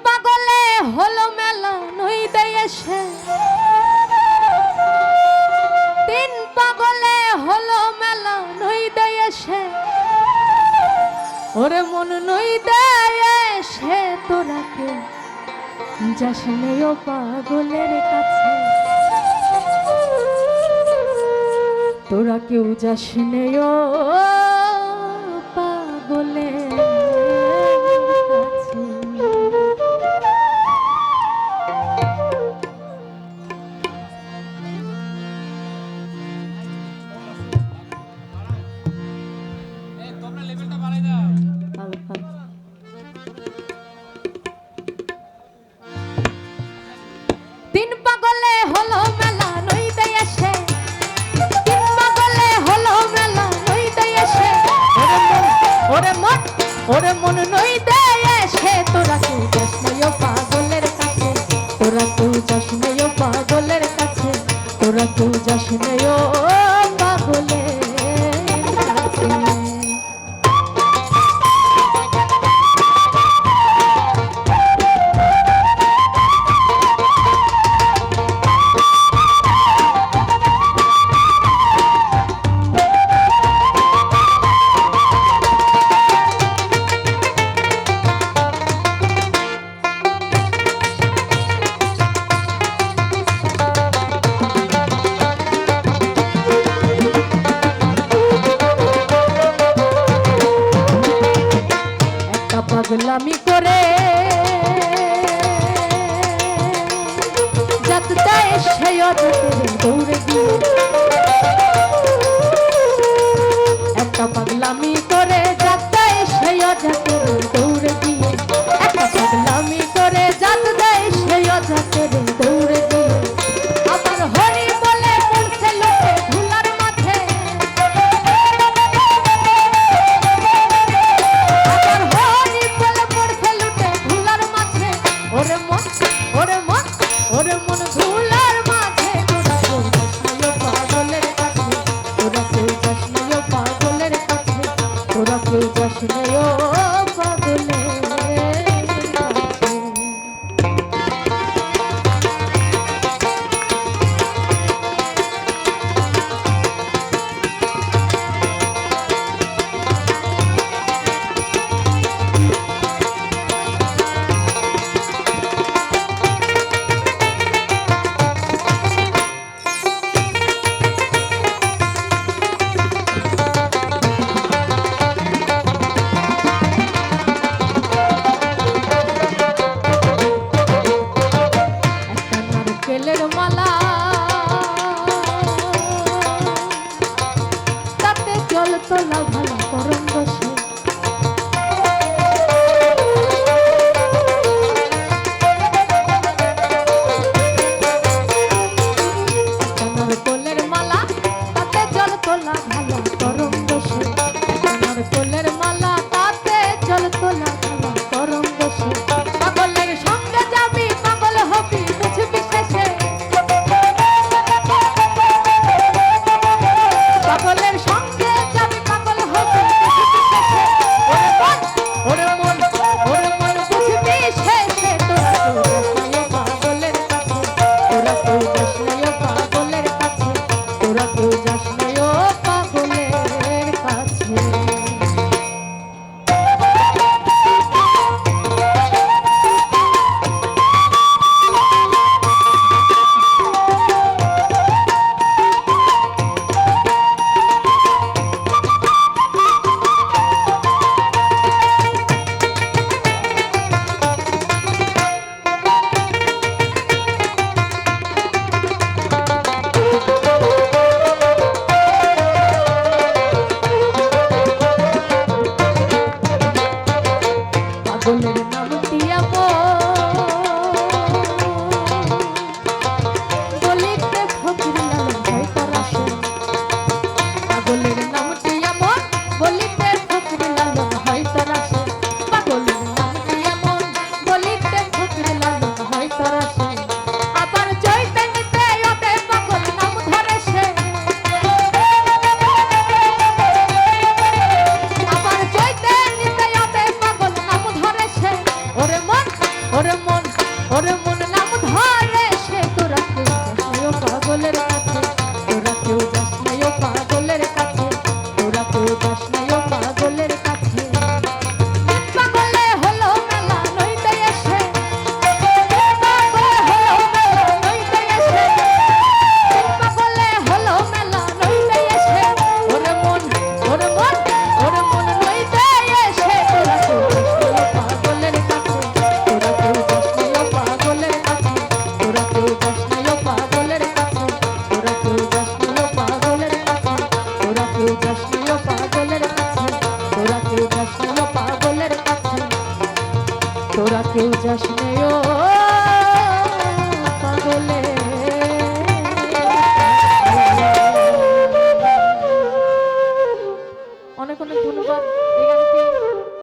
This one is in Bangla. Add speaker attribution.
Speaker 1: পাগলে হলো মেলা নই দেশে, তিন পাগলে হলো মেলা নই দেশে, ওরে মন নই দেশে তোরা কে যাস নেও পাগলের কাছে, তোরা কেউ যাস নেও পাগলের কাছে। তিন পাগলে হলো মেলা নই দেশে, তিন পাগলে হলো মেলা নই দেশে, ওরে মন নই দেশে, তোরা কেউ যাস নেও পাগলের কাছে, তোরা কেউ যাস নেও পাগলের কাছে, তোরা কেউ যাস নেও পাগলের কাছে। পাগলামি করে যাতে সেই অজাতের দৌড়ে গিয়ে, একটা পাগলামি করে যাতে সেই অজাতের দৌড়ে গিয়ে, একটা পাগলামি করে যাতে সেই অজাতের দৌড়ে গিয়ে, আবার হরি বলে পড়ছে লোকে ধুলার মাঝে, ওরে মন ধুলার মাঝে, তোরা কেউ যাস নেও পাগলের কাছে, তোরা কেউ যাস নেও পাগলের কাছে। ওরে মন নাম ধরে সে তোরা কেউ যাস নাই ও পাগলের কাছে তোরা কেউ যাস নাই ও পাগলের কাছে তোরা কেউ যাস নাই ও পাগলের কাছে পাগলে হলো মেলা নইতে এসে পাগলে হলো মেলা নইতে এসে পাগলে হলো মেলা নইতে এসে ওরে মন নইতে এসে তোরা কেউ যাস নাই ও পাগলের কাছে তোরা কেউ যাস নাই ও পাগলের কাছে তোরা কেউ যাস নাই ও পাগলের কাছে তোরা কেউ যাস নাই ও পাগলের কাছে তোরা কেউ যাস নাই ও পাগলের কাছে তোরা কেউ যাস নাই ও পাগলের কাছে তোরা কেউ যাস নাই ও পাগলের অনেক অনেক ধন্যবাদ।